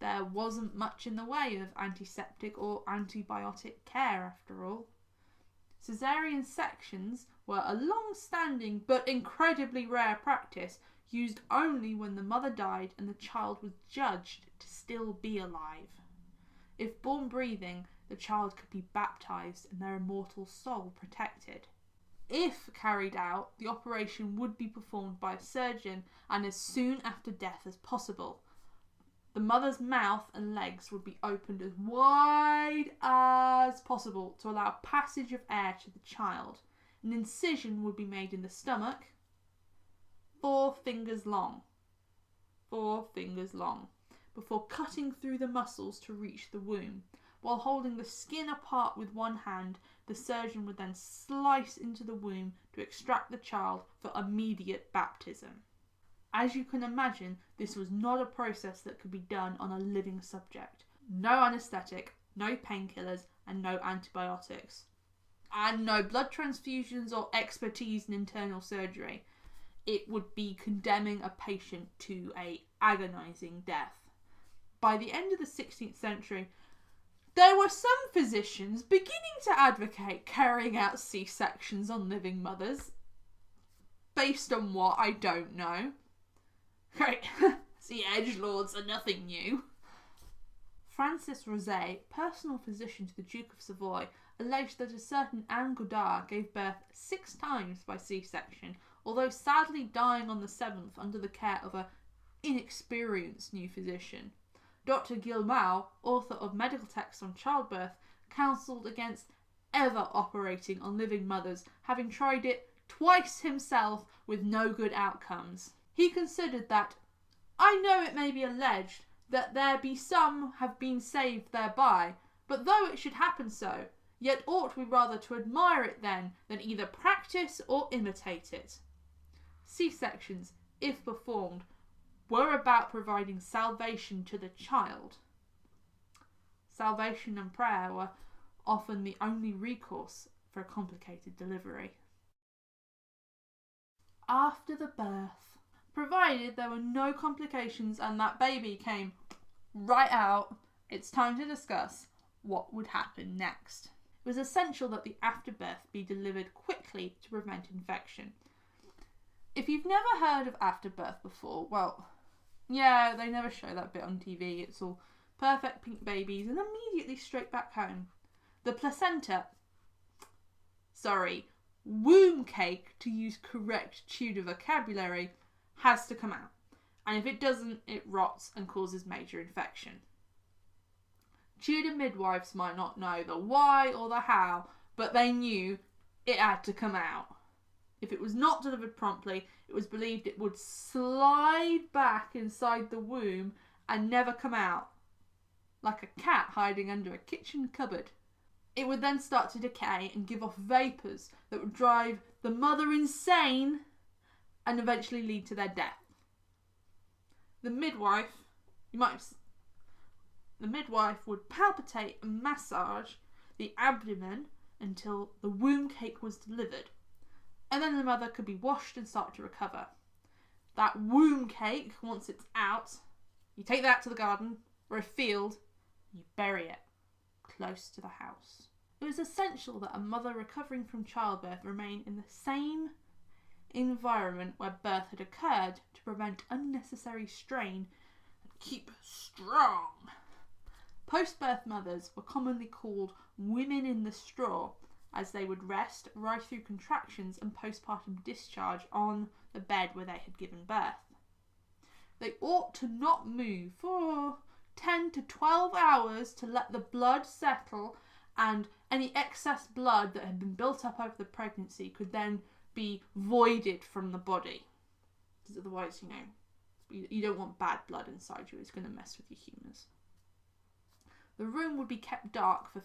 There wasn't much in the way of antiseptic or antibiotic care after all. Caesarean sections were a long-standing but incredibly rare practice, used only when the mother died and the child was judged to still be alive. If born breathing, the child could be baptised and their immortal soul protected. If carried out, the operation would be performed by a surgeon and as soon after death as possible. The mother's mouth and legs would be opened as wide as possible to allow passage of air to the child. An incision would be made in the stomach, 4 fingers long, before cutting through the muscles to reach the womb. While holding the skin apart with one hand, the surgeon would then slice into the womb to extract the child for immediate baptism. As you can imagine, this was not a process that could be done on a living subject. No anaesthetic, no painkillers, and no antibiotics. And no blood transfusions or expertise in internal surgery. It would be condemning a patient to an agonising death. By the end of the 16th century, there were some physicians beginning to advocate carrying out C-sections on living mothers. Based on what, I don't know. Right, the edgelords are nothing new. Francis Rosé, personal physician to the Duke of Savoy, alleged that a certain Anne Goddard gave birth 6 times by C-section, although sadly dying on the 7th under the care of an inexperienced new physician. Dr. Guillemot, author of medical texts on childbirth, counselled against ever operating on living mothers, having tried it twice himself with no good outcomes. He considered that, I know it may be alleged that there be some have been saved thereby, but though it should happen so, yet ought we rather to admire it then than either practice or imitate it. C-sections, if performed, were about providing salvation to the child. Salvation and prayer were often the only recourse for a complicated delivery. After the birth, provided there were no complications and that baby came right out, it's time to discuss what would happen next. It was essential that the afterbirth be delivered quickly to prevent infection. If you've never heard of afterbirth before, well, yeah, they never show that bit on TV. It's all perfect pink babies and immediately straight back home. The placenta, womb cake, to use correct Tudor vocabulary, has to come out. And if it doesn't, it rots and causes major infection. Tudor midwives might not know the why or the how, but they knew it had to come out. If it was not delivered promptly, it was believed it would slide back inside the womb and never come out, like a cat hiding under a kitchen cupboard. It would then start to decay and give off vapours that would drive the mother insane and eventually lead to their death. The midwife would palpitate and massage the abdomen until the womb cake was delivered, and then the mother could be washed and start to recover. That womb cake, once it's out, you take that to the garden or a field, and you bury it close to the house. It was essential that a mother recovering from childbirth remain in the same environment where birth had occurred to prevent unnecessary strain and keep strong. Post-birth mothers were commonly called women in the straw, as they would rest right through contractions and postpartum discharge on the bed where they had given birth. They ought to not move for 10 to 12 hours to let the blood settle, and any excess blood that had been built up over the pregnancy could then be voided from the body. Because otherwise, you don't want bad blood inside you. It's going to mess with your humours. The room would be kept dark for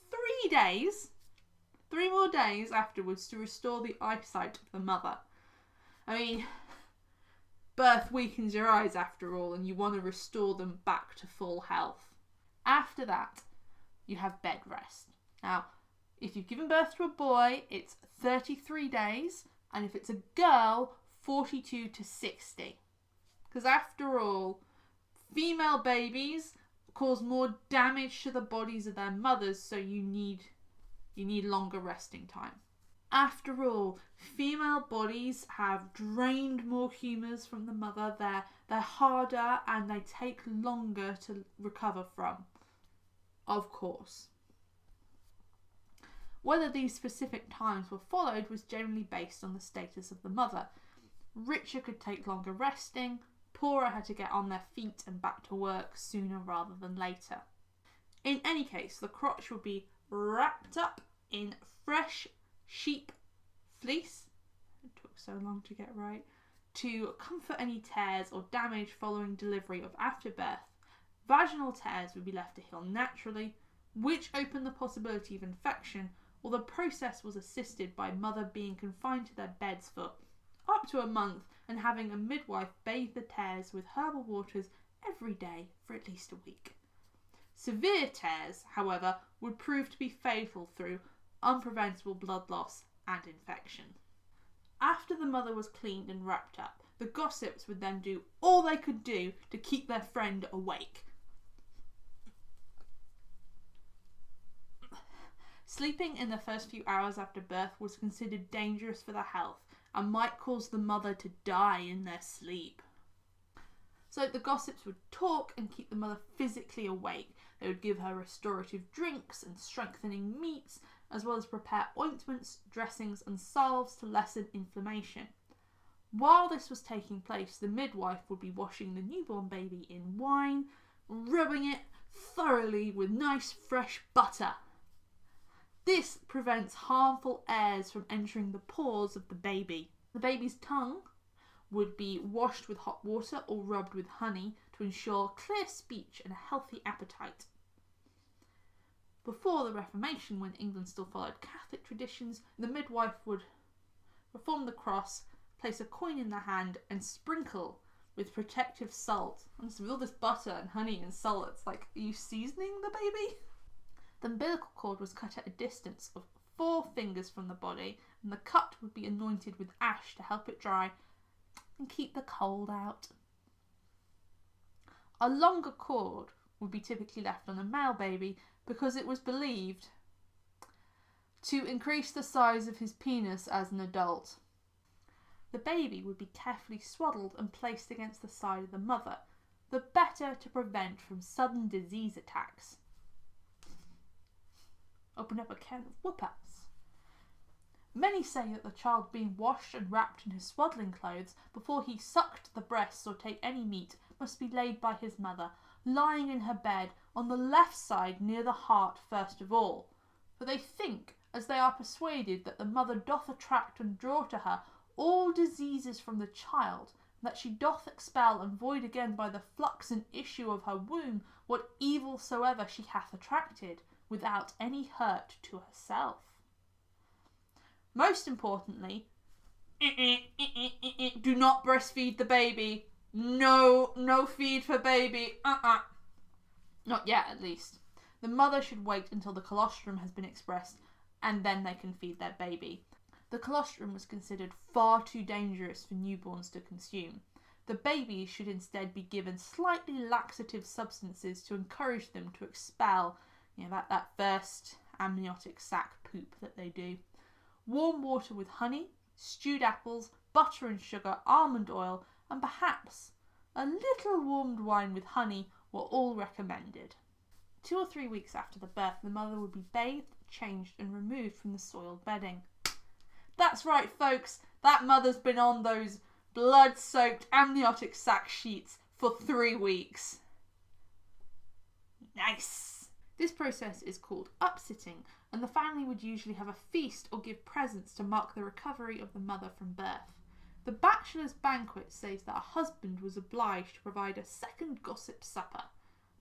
3 days, 3 more days afterwards, to restore the eyesight of the mother. I mean, birth weakens your eyes after all, and you want to restore them back to full health. After that, you have bed rest. Now, if you've given birth to a boy, it's 33 days, and if it's a girl, 42 to 60. Because after all, female babies cause more damage to the bodies of their mothers, so you need longer resting time. After all, female bodies have drained more humours from the mother. They're harder and they take longer to recover from. Of course. Whether these specific times were followed was generally based on the status of the mother. Richer could take longer resting, poorer had to get on their feet and back to work sooner rather than later. In any case, the crotch would be wrapped up in fresh sheep fleece, it took so long to get right, to comfort any tears or damage following delivery of afterbirth. Vaginal tears would be left to heal naturally, which opened the possibility of infection, or the process was assisted by mother being confined to their beds for up to a month and having a midwife bathe the tears with herbal waters every day for at least a week. Severe tears, however, would prove to be fatal through unpreventable blood loss and infection. After the mother was cleaned and wrapped up, the gossips would then do all they could do to keep their friend awake. Sleeping in the first few hours after birth was considered dangerous for the health and might cause the mother to die in their sleep. So the gossips would talk and keep the mother physically awake. They would give her restorative drinks and strengthening meats, as well as prepare ointments, dressings and salves to lessen inflammation. While this was taking place, the midwife would be washing the newborn baby in wine, rubbing it thoroughly with nice fresh butter. This prevents harmful airs from entering the pores of the baby. The baby's tongue would be washed with hot water or rubbed with honey to ensure clear speech and a healthy appetite. Before the Reformation, when England still followed Catholic traditions, the midwife would perform the cross, place a coin in the hand and sprinkle with protective salt. Honestly, with all this butter and honey and salt, it's like, are you seasoning the baby? The umbilical cord was cut at a distance of 4 fingers from the body, and the cut would be anointed with ash to help it dry and keep the cold out. A longer cord would be typically left on a male baby because it was believed to increase the size of his penis as an adult. The baby would be carefully swaddled and placed against the side of the mother, the better to prevent from sudden disease attacks. Open up a can of whoop-ass. Many say that the child being washed and wrapped in his swaddling clothes before he sucked the breasts or take any meat must be laid by his mother, lying in her bed on the left side near the heart first of all, for they think, as they are persuaded that the mother doth attract and draw to her all diseases from the child, and that she doth expel and void again by the flux and issue of her womb what evil soever she hath attracted, without any hurt to herself. Most importantly, do not breastfeed the baby. No feed for baby. Not yet, at least. The mother should wait until the colostrum has been expressed, and then they can feed their baby. The colostrum was considered far too dangerous for newborns to consume. The baby should instead be given slightly laxative substances to encourage them to expel, that first amniotic sac poop that they do. Warm water with honey, stewed apples, butter and sugar, almond oil, and perhaps a little warmed wine with honey were all recommended. 2 or 3 weeks after the birth, the mother would be bathed, changed, and removed from the soiled bedding. That's right, folks, that mother's been on those blood-soaked amniotic sac sheets for 3 weeks. Nice! This process is called upsitting, and the family would usually have a feast or give presents to mark the recovery of the mother from birth. The bachelor's banquet says that a husband was obliged to provide a second gossip supper,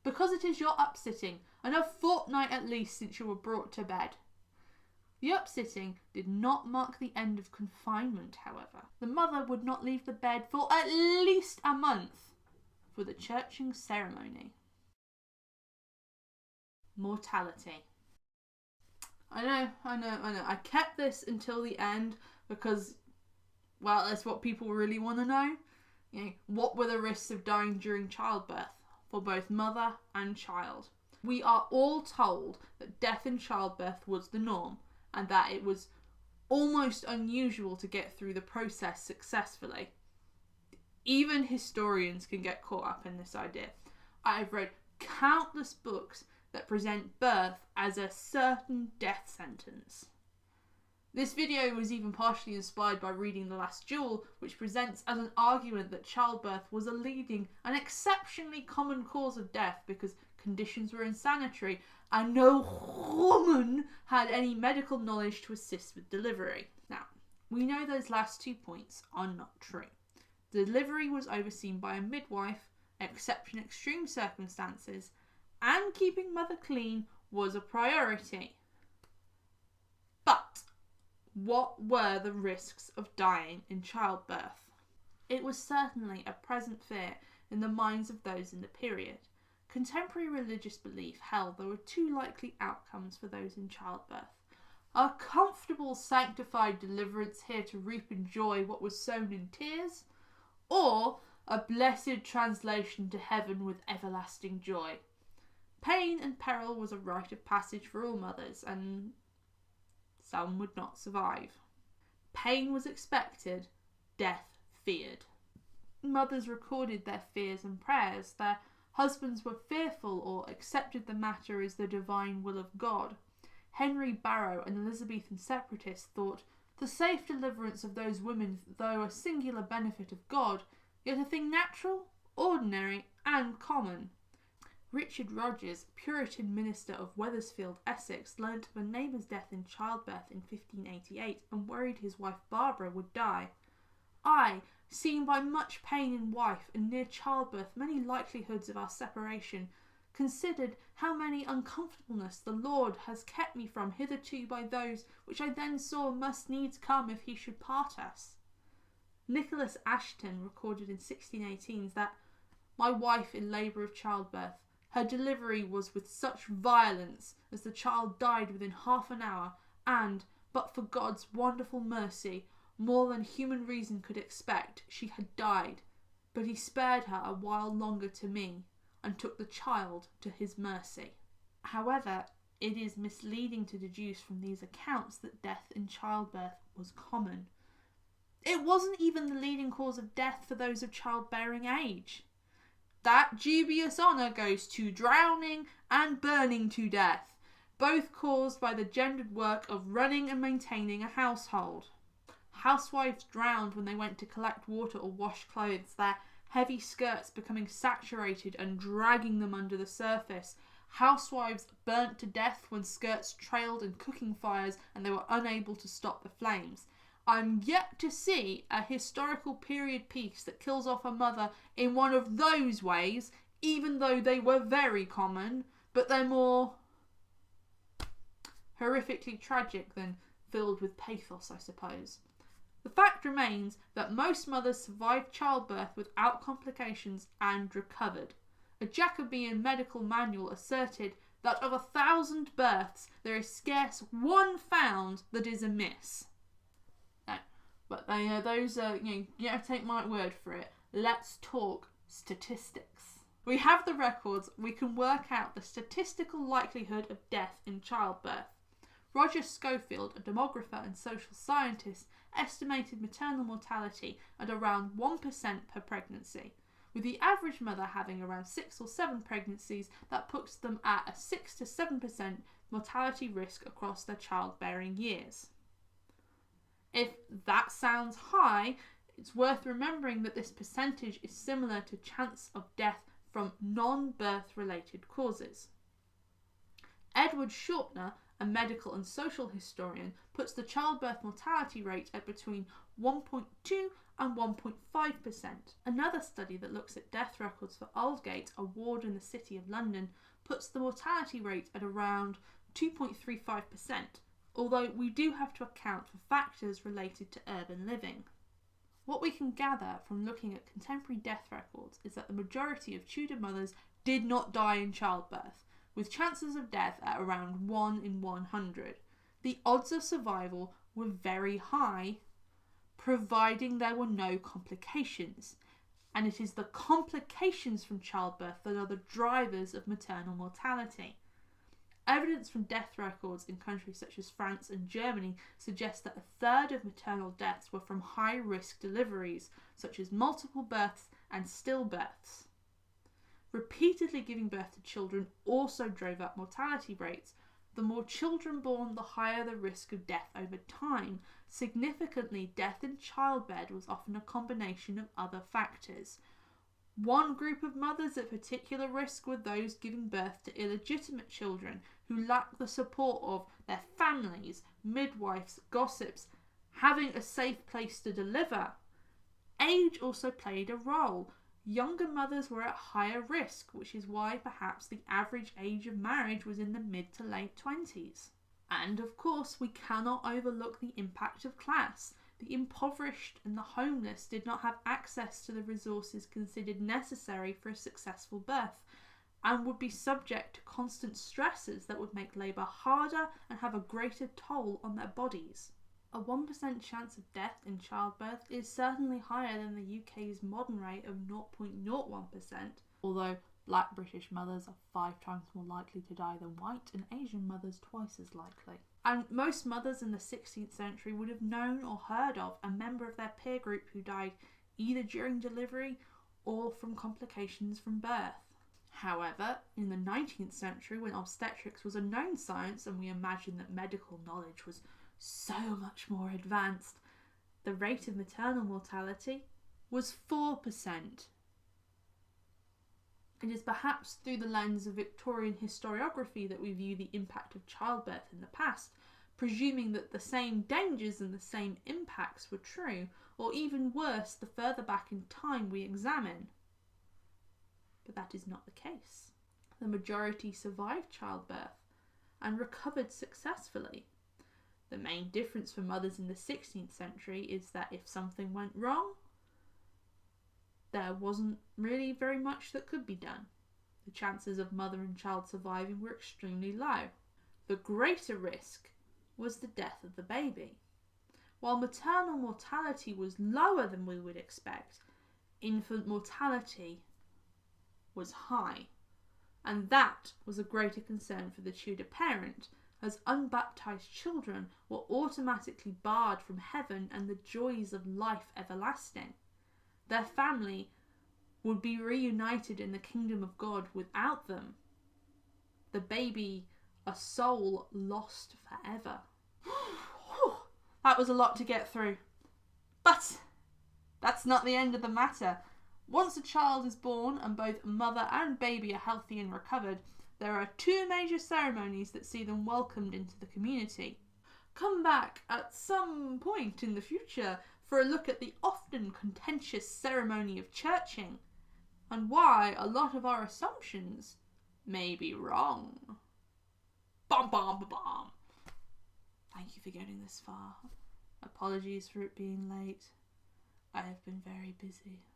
because it is your upsitting, and a fortnight at least since you were brought to bed. The upsitting did not mark the end of confinement, however. The mother would not leave the bed for at least a month for the churching ceremony. Mortality. I know. I kept this until the end because, well, that's what people really want to know. What were the risks of dying during childbirth for both mother and child? We are all told that death in childbirth was the norm, and that it was almost unusual to get through the process successfully. Even historians can get caught up in this idea. I have read countless books that present birth as a certain death sentence. This video was even partially inspired by reading The Last Duel, which presents as an argument that childbirth was a leading and exceptionally common cause of death because conditions were insanitary and no woman had any medical knowledge to assist with delivery. Now, we know those last 2 points are not true. Delivery was overseen by a midwife, except in extreme circumstances, and keeping mother clean was a priority. But what were the risks of dying in childbirth? It was certainly a present fear in the minds of those in the period. Contemporary religious belief held there were 2 likely outcomes for those in childbirth. A comfortable sanctified deliverance here to reap in joy what was sown in tears, or a blessed translation to heaven with everlasting joy. Pain and peril was a rite of passage for all mothers, and some would not survive. Pain was expected, death feared. Mothers recorded their fears and prayers. Their husbands were fearful or accepted the matter as the divine will of God. Henry Barrow, an Elizabethan separatist, thought, "The safe deliverance of those women, though a singular benefit of God, yet a thing natural, ordinary, and common." Richard Rogers, Puritan minister of Wethersfield, Essex, learnt of a neighbour's death in childbirth in 1588 and worried his wife Barbara would die. "I, seeing by much pain in wife and near childbirth many likelihoods of our separation, considered how many uncomfortableness the Lord has kept me from hitherto by those which I then saw must needs come if he should part us." Nicholas Ashton recorded in 1618 that "my wife in labour of childbirth, her delivery was with such violence as the child died within half an hour, and, but for God's wonderful mercy, more than human reason could expect, she had died, but he spared her a while longer to me. and took the child to his mercy. However, it is misleading to deduce from these accounts that death in childbirth was common. It wasn't even the leading cause of death for those of childbearing age. That dubious honour goes to drowning and burning to death, both caused by the gendered work of running and maintaining a household. Housewives drowned when they went to collect water or wash clothes, their heavy skirts becoming saturated and dragging them under the surface. Housewives burnt to death when skirts trailed in cooking fires and they were unable to stop the flames. I'm yet to see a historical period piece that kills off a mother in one of those ways, even though they were very common, but they're more horrifically tragic than filled with pathos, I suppose. The fact remains that most mothers survived childbirth without complications and recovered. A Jacobean medical manual asserted that of 1,000 births, there is scarce one found that is amiss. No, but those are, you have to take my word for it. Let's talk statistics. We have the records, we can work out the statistical likelihood of death in childbirth. Roger Schofield, a demographer and social scientist, estimated maternal mortality at around 1% per pregnancy. With the average mother having around 6 or 7 pregnancies, that puts them at a 6 to 7% mortality risk across their childbearing years. If that sounds high, it's worth remembering that this percentage is similar to chance of death from non-birth related causes. Edward Shortner, a medical and social historian, puts the childbirth mortality rate at between 1.2 and 1.5%. Another study that looks at death records for Aldgate, a ward in the City of London, puts the mortality rate at around 2.35%, although we do have to account for factors related to urban living. What we can gather from looking at contemporary death records is that the majority of Tudor mothers did not die in childbirth, with chances of death at around 1 in 100. The odds of survival were very high, providing there were no complications. And it is the complications from childbirth that are the drivers of maternal mortality. Evidence from death records in countries such as France and Germany suggests that 1/3 of maternal deaths were from high-risk deliveries, such as multiple births and stillbirths. Repeatedly giving birth to children also drove up mortality rates. The more children born, the higher the risk of death over time. Significantly, death in childbed was often a combination of other factors. One group of mothers at particular risk were those giving birth to illegitimate children who lacked the support of their families, midwives, gossips, having a safe place to deliver. Age also played a role. Younger mothers were at higher risk, which is why perhaps the average age of marriage was in the mid to late 20s. And of course, we cannot overlook the impact of class. The impoverished and the homeless did not have access to the resources considered necessary for a successful birth, and would be subject to constant stresses that would make labour harder and have a greater toll on their bodies. A 1% chance of death in childbirth is certainly higher than the UK's modern rate of 0.01%, although black British mothers are 5 times more likely to die than white, and Asian mothers twice as likely. And most mothers in the 16th century would have known or heard of a member of their peer group who died either during delivery or from complications from birth. However, in the 19th century, when obstetrics was a known science and we imagined that medical knowledge was so much more advanced, the rate of maternal mortality was 4%. It is perhaps through the lens of Victorian historiography that we view the impact of childbirth in the past, presuming that the same dangers and the same impacts were true, or even worse the further back in time we examine. But that is not the case. The majority survived childbirth and recovered successfully. The main difference for mothers in the 16th century is that if something went wrong, there wasn't really very much that could be done. The chances of mother and child surviving were extremely low. The greater risk was the death of the baby. While maternal mortality was lower than we would expect, infant mortality was high. and that was a greater concern for the Tudor parent, as unbaptized children were automatically barred from heaven and the joys of life everlasting. Their family would be reunited in the kingdom of God without them. The baby, a soul lost forever. That was a lot to get through. But that's not the end of the matter. Once a child is born and both mother and baby are healthy and recovered, there are 2 major ceremonies that see them welcomed into the community. Come back at some point in the future for a look at the often contentious ceremony of churching, and why a lot of our assumptions may be wrong. Bom bom bom bom. Thank you for getting this far. Apologies for it being late. I have been very busy.